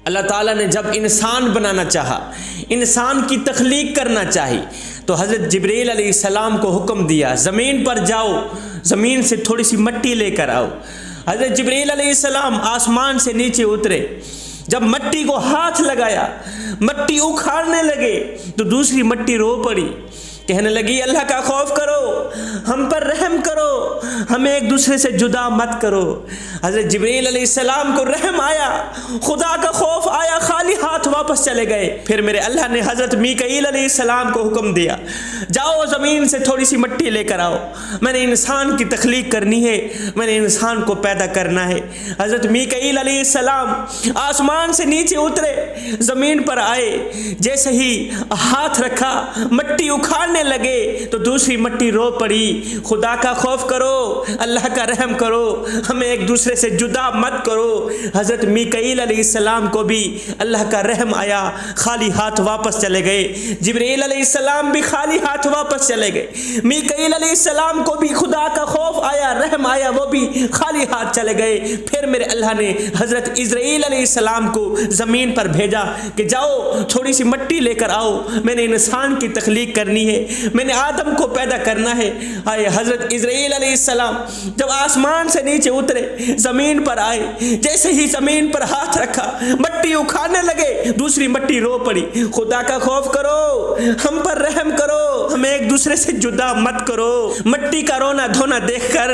اللہ تعالیٰ نے جب انسان بنانا چاہا، انسان کی تخلیق کرنا چاہی، تو حضرت جبرائیل علیہ السلام کو حکم دیا زمین پر جاؤ، زمین سے تھوڑی سی مٹی لے کر آؤ۔ حضرت جبرائیل علیہ السلام آسمان سے نیچے اترے، جب مٹی کو ہاتھ لگایا، مٹی اکھاڑنے لگے تو دوسری مٹی رو پڑی، کہنے لگی اللہ کا خوف کرو، ہم پر رحم کرو، ہمیں ایک دوسرے سے جدا مت کرو۔ حضرت جبرائیل علیہ السلام کو رحم آیا، خدا کا خوف آیا، خالی ہاتھ واپس چلے گئے۔ پھر میرے اللہ نے حضرت میکائیل علیہ السلام کو حکم دیا جاؤ زمین سے تھوڑی سی مٹی لے کر آؤ، میں نے انسان کی تخلیق کرنی ہے، میں نے انسان کو پیدا کرنا ہے۔ حضرت میکائیل علیہ السلام آسمان سے نیچے اترے، زمین پر آئے، جیسے ہی ہاتھ رکھا مٹی اکھاڑنے لگے تو دوسری مٹی رو پڑی، خدا کا خوف کرو، اللہ کا رحم کرو، ہمیں ایک دوسرے سے جدا مت کرو۔ حضرت میکائیل علیہ السلام کو بھی اللہ کا رحم آیا، خالی ہاتھ واپس چلے گئے۔ جبرائیل علیہ السلام بھی خالی ہاتھ واپس چلے گئے۔ میکائیل علیہ السلام کو بھی خدا کا خوف آیا، رحم آیا، وہ بھی خالی ہاتھ چلے گئے۔ پھر میرے اللہ نے حضرت عزرائیل علیہ السلام کو زمین پر بھیجا کہ جاؤ تھوڑی سی مٹی لے کر آؤ، میں نے انسان کی تخلیق کرنی ہے، میں نے آدم کو پیدا کرنا ہے۔ آئے حضرت عزرائیل علیہ السلام جب آسمان سے نیچے اترے، زمین پر آئے، جیسے ہی زمین پر ہاتھ رکھا مٹی اکھاڑنے لگے، دوسری مٹی رو پڑی، خدا کا خوف کرو، ہم پر رحم کرو، ہمیں ایک دوسرے سے جدا مت کرو۔ مٹی کا رونا دھونا دیکھ کر،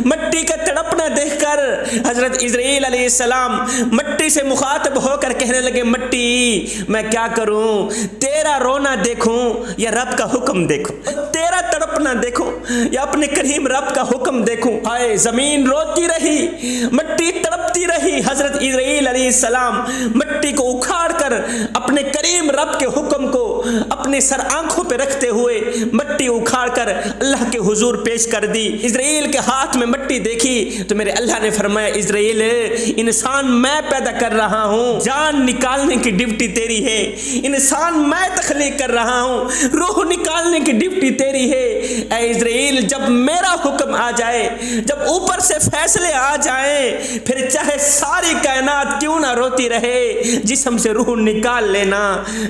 مٹی کا تڑپنا دیکھ کر حضرت عزرائیل علیہ السلام مٹی سے مخاطب ہو کر کہنے لگے مٹی میں کیا کروں، تیرا رونا دیکھوں یا رب کا حکم دیکھوں، تیرا تڑپنا دیکھوں یا اپنے کریم رب کا حکم دیکھوں۔ ہائے زمین روتی رہی، مٹی تڑپتی رہی، حضرت عزرائیل علیہ السلام مٹی کو اکھاڑ کر اپنے کریم رب کے حکم کو اپنے سر آنکھوں پہ رکھتے ہوئے مٹی اکھاڑ کر اللہ کے حضور پیش کر دی۔ عزرائیل کے ہاتھ میں مٹی دیکھی تو میرے اللہ نے فرمایا عزرائیل انسان میں پیدا کر رہا ہوں، جان نکالنے کی ڈیوٹی تیری ہے، انسان میں تخلیق کر رہا ہوں، روح نکالنے کی ڈیوٹی تیری ہے۔ اے عزرائیل جب میرا حکم آ جائے، جب اوپر سے فیصلے آ جائیں، پھر چاہے ساری کائنات کیوں نہ روتی رہے، جسم سے روح نکال لینا۔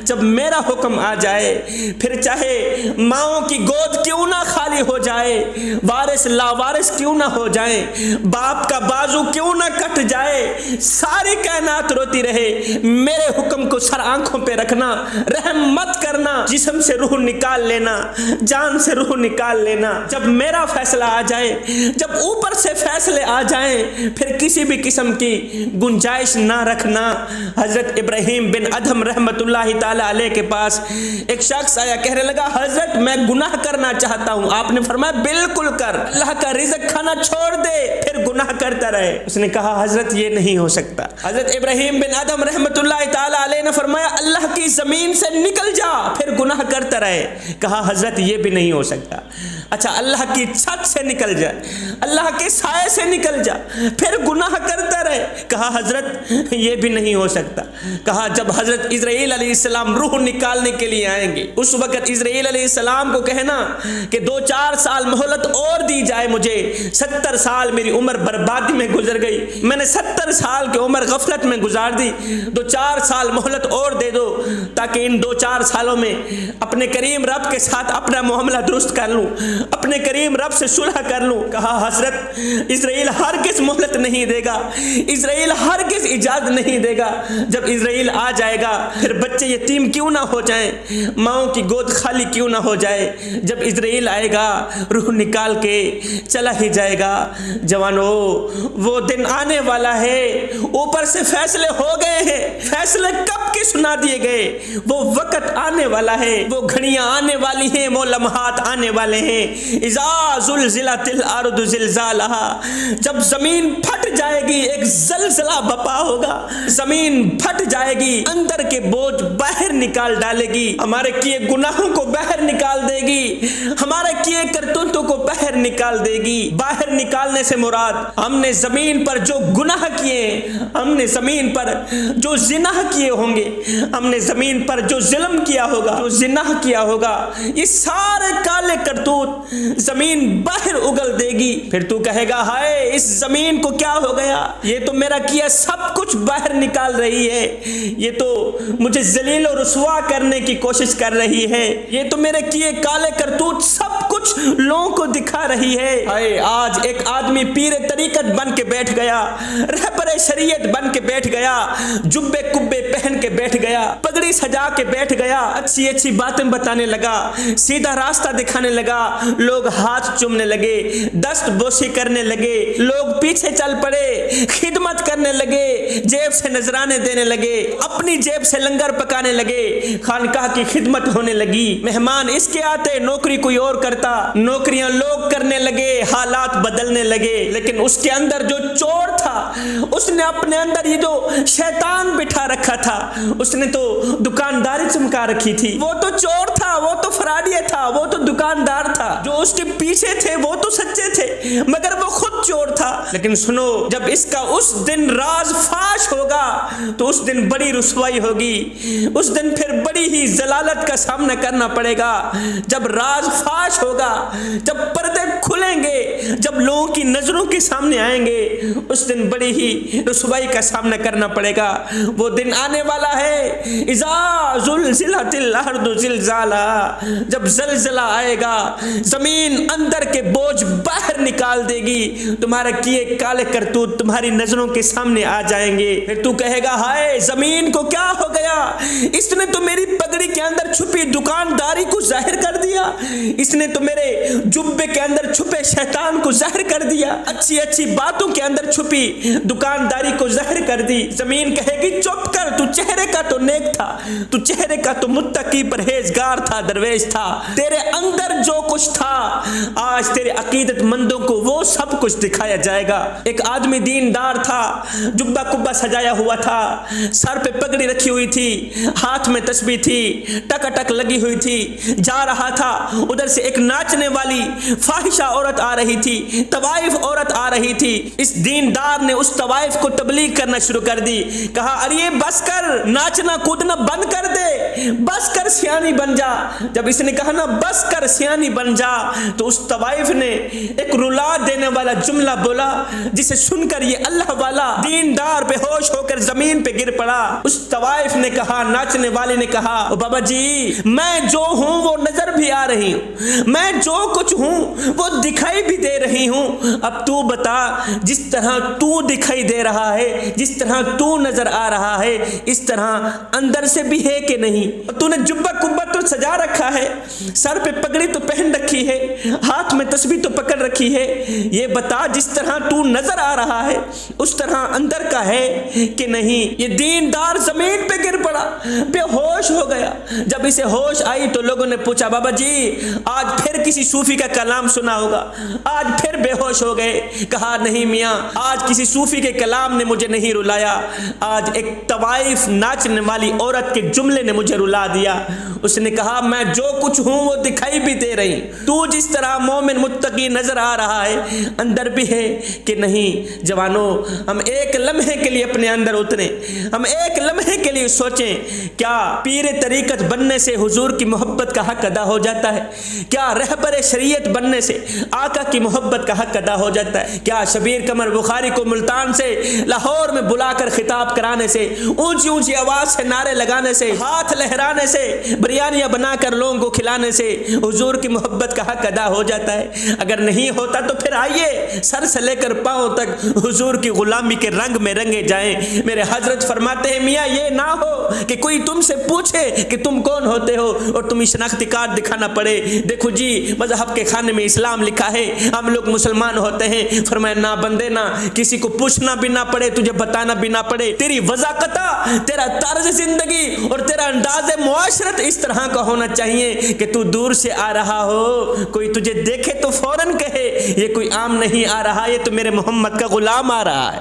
جب میرا حکم آ جائے، پھر چاہے ماؤں کی گود کیوں نہ خالی ہو جائے، وارث لاوارث کیوں نہ ہو جائیں، باپ کا بازو کیوں نہ کٹ جائے، ساری کائنات روتی رہے، میرے حکم کو سر آنکھوں پہ رکھنا، رحم مت کرنا، جسم سے روح نکال لینا، جان سے روح نکال لینا۔ جب میرا فیصلہ آ جائے، جب اوپر سے فیصلے آ جائیں، پھر کسی بھی قسم کی گنجائش نہ رکھنا۔ حضرت ابراہیم بن ادھم رحمت اللہ تعالی علیہ کے پاس ایک شخص آیا، کہنے لگا حضرت میں گناہ کرنا چاہتا ہوں۔ آپ نے فرمایا بالکل کر، اللہ کا رزق کھانا چھوڑ دے پھر گناہ کرتا رہے۔ اس نے کہا حضرت یہ نہیں ہو سکتا۔ حضرت ابراہیم بن ادھم رحمت اللہ تعالی علیہ نے فرمایا اللہ کی زمین سے نکل جا پھر گناہ کرتا رہے۔ کہا حضرت یہ بھی نہیں ہو سکتا۔ اچھا اللہ کی چھت سے نکل جا، اللہ کے سائے سے نکل جا پھر گناہ کرتا رہے۔ کہا حضرت یہ بھی نہیں ہو سکتا۔ کہا جب حضرت عزرائیل علیہ السلام روح نکالنے کے لیے آئیں گے، اس وقت عزرائیل علیہ السلام کو کہنا کہ 2-4 سال مہلت اور دی جائے مجھے، 70 سال میری عمر بربادی میں گزر گئی، میں نے 70 سال کی عمر غفلت میں گزار دی، 2-4 سال مہلت اور دے دو تاکہ ان 2-4 سالوں میں اپنے کریم رب کے ساتھ اپنا معاملہ درست کر لوں، اپنے کریم رب سے صلح کر لوں۔ کہا حضرت عزرائیل ہرگز مہلت نہیں دے گا، عزرائیل ہرگز اجازت نہیں دے گا۔ جب عزرائیل آ جائے گا پھر بچے یتیم کیوں نہ ہو جائیں، ماؤں کی گود خالی کیوں نہ ہو جائے۔ جب عزرائیل آئے گا روح نکال کے چلا ہی جائے گا۔ جوانو وہ دن آنے والا ہے، اوپر سے فیصلے ہو گئے ہیں، فیصلے کب کے سنا دیے گئے، وہ وقت آنے والا ہے، وہ گھڑیاں آنے والی ہیں، وہ لمحات آنے والے ہیں۔ اذا زلزلت الارض زلزالہا، جب زمین پھٹ جائے گی ایک زلزلہ بپا ہوگا، زمین پھٹ جائے گی، اندر کے بوجھ باہر نکال ڈالے گی، ہمارے کیے گناہوں کو باہر نکال دے گی، ہمارے کیے کرتوتوں کو باہر نکال دے گی۔ باہر نکالنے سے مراد ہم نے زمین پر جو گناہ کیے، ہم نے زمین پر جو زنا کیے ہوں گے، ہم نے زمین پر جو ظلم کیا ہوگا، جو زنا کیا ہوگا، یہ سارے کالے کرتوت زمین باہر اگل دے گی۔ پھر تو کہے گا ہائے اس زمین کو کیا ہو گیا، یہ تو میرا کیا سب کچھ باہر نکال رہی ہے, یہ تو مجھے ذلیل و رسوا کرنے کی کوشش کر رہی ہے, یہ تو میرے کیے کالے کرتوت سب کچھ لوگوں کو دکھا رہی ہے. آج ایک آدمی پیر طریقت بن کے بیٹھ گیا, رہبر شریعت بن کے بیٹھ گیا, جبے کبے پہن کے بیٹھ گیا, پگڑی سجا کے بیٹھ گیا, اچھی اچھی باتیں بتانے لگا, سیدھا راستہ دکھانے لگا, لوگ ہاتھ چومنے لگے, دست بوسی کرنے لگے, لوگ پیچھے چل پڑے, خدمت کرنے لگے, جیب سے نذرانے دینے لگے, اپنی جیب سے لنگر پکانے لگے, خانقاہ کی خدمت ہونے لگی, مہمان اس کے آتے, نوکری کوئی اور کرتا, نوکریاں لوگ کرنے لگے, حالات بدلنے لگے. لیکن اس کے اندر جو چور تھا, اس نے اپنے اندر یہ جو شیطان بٹھا رکھا تھا, اس نے تو دکانداری چمکا رکھی تھی. وہ تو چور تھا, وہ تو فراڈی تھا, وہ تو دکاندار تھا, جو اس کے پیچھے تھے وہ تو سچے تھے, مگر وہ خود چور تھا. لیکن سنو, جب اس کا اس دن راز فاش ہوگا تو اس دن بڑی رسوائی ہوگی, اس دن پھر بڑی ہی ذلالت کا سامنا کرنا پڑے گا. جب راز فاش ہوگا, جب پردے کھلیں گے, جب لوگوں کی نظروں کے سامنے آئیں گے, اس دن بڑی ہی رسوائی کا سامنا کرنا پڑے گا. وہ دن آنے والا ہے, اذا زلزلت الارض زلزالہا, جب زلزلہ آئے گا, زمین اندر کے بوجھ باہر نکال دے گی, تمہارے کیے کالے کرتوت تمہاری نظروں کے سامنے آ جائیں گے. پھر تو کہے گا, ہائے زمین کو کیا ہو گیا, اس نے تو میری پگڑی کے اندر چھپی دکانداری کو ظاہر کر دیا, اس نے تو میرے جبے کے اندر چھپے شیطان کو ظاہر کر دیا, اچھی اچھی باتوں کے اندر چھپی دکانداری کو ظاہر کر دی. زمین کہے گی, چپ کر, تو چہرے کا تو نیک تھا, تو چہرے کا تو متقی پرہیزگار تھا, درویش تھا, تیرے اندر جو کچھ تھا آج تیرے عقیدت مندوں کو وہ سب کچھ دکھایا جائے گا. ایک آدمی دیندار تھا, جبہ کبہ سجایا ہوا تھا, سر پہ پگڑی رکھی ہوئی تھی, ہاتھ میں تسبیح تھی, ٹک ٹک لگی ہوئی تھی, جا رہا تھا, ادھر سے ایک ناچنے والی فاحشہ عورت آ رہی تھی, طوائف عورت آ رہی تھی. اس دیندار نے اس طوائف کو تبلیغ کرنا شروع کر دی, کہا ارے بس کر, ناچنا کودنا بند کر دے, بس کر سیانی بن جا. جب اس نے کہا نا بس کر سیانی بن جا, تو اس طوائف نے ایک رلا دینے والا جملہ بولا, جسے سن کر یہ اللہ والا دیندار بے ہوش ہو کر زمین پہ گر پڑا. اس طوائف نے کہا, ناچنے والے نے کہا, او بابا جی میں جو ہوں وہ نظر بھی آ رہی ہوں, میں جو کچھ ہوں وہ دکھائی بھی دے رہی ہوں, اب تو بتا جس طرح تو دکھائی دے رہا ہے, جس طرح تو نظر آ رہا ہے, اس طرح اندر سے بھی ہے کہ نہیں. تو نے جبہ کبہ تو سجا رکھا ہے, سر پہ پگڑی تو پہن رکھی ہے, ہاتھ میں تسبیح تو پکڑ رکھی ہے, یہ بتا جس طرح تو نظر آ رہا ہے اس طرح اندر کا ہے کہ نہیں. یہ دیندار زمین پہ گر پڑا, بے ہوش ہو گیا. جب اسے ہوش آئی تو لوگوں نے پوچھا, بابا جی آج پھر کسی صوفی کا کلام سنا ہوگا, آج پھر بے ہوش ہو گئے. کہا نہیں میاں, آج کسی صوفی کے کلام نے مجھے نہیں رلایا, آج ایک طوائف ناچنے والی عورت کے جملے نے مجھے رلا دیا. اس نے کہا میں جو کچھ ہوں وہ دکھائی بھی دے رہی, تو جس طرح مومن متقی نظر آ رہا ہے اندر بھی ہے کہ نہیں. جوانوں, ہم ایک لمحے کے لیے اپنے اندر اتریں, ہم ایک لمحے کے لیے سوچیں, کیا پیر طریقت بننے سے حضور کی محبت کا حق ادا ہو جاتا ہے؟ کیا رہبر شریعت بننے سے آقا کی محبت کا حق ادا ہو جاتا ہے؟ کیا شبیر قمر بخاری کو ملتان سے لاہور میں بلا کر خطاب کرانے سے, اونچی اونچی آواز سے نعرے لگانے سے, ہاتھ لہرانے سے, بریانیاں بنا کر لوگوں کو کھلانے سے حضور کی محبت کا حق ادا ہو جاتا ہے؟ اگر نہیں ہوتا تو پھر آئیے سر سے لے کر پاؤں تک حضور کی غلامی کے رنگ میں رنگے جائیں. میرے حضرت فرماتے ہیں, میاں یہ نہ ہو کہ کوئی تم سے پوچھے کہ تم کون ہوتے ہو اور تمہیں شناختی کارڈ دکھانا پڑے. دیکھو جی مذہب کے خانے میں اسلام لکھا ہے, ہم لوگ مسلمان ہوتے ہیں. فرمایا نہ بندے نہ, کسی کو پوچھنا بھی نہ پڑے, تجھے بتانا بھی نہ پڑے. تیری وضاقت, تیرا طرز زندگی اور تیرا انداز معاشرت اس طرح کا ہونا چاہیے کہ تو دور سے آ رہا ہو, کوئی تجھے دیکھے تو فوراً کہے یہ کوئی عام نہیں آ رہا, یہ تو میرے محمد کا غلام آ رہا ہے.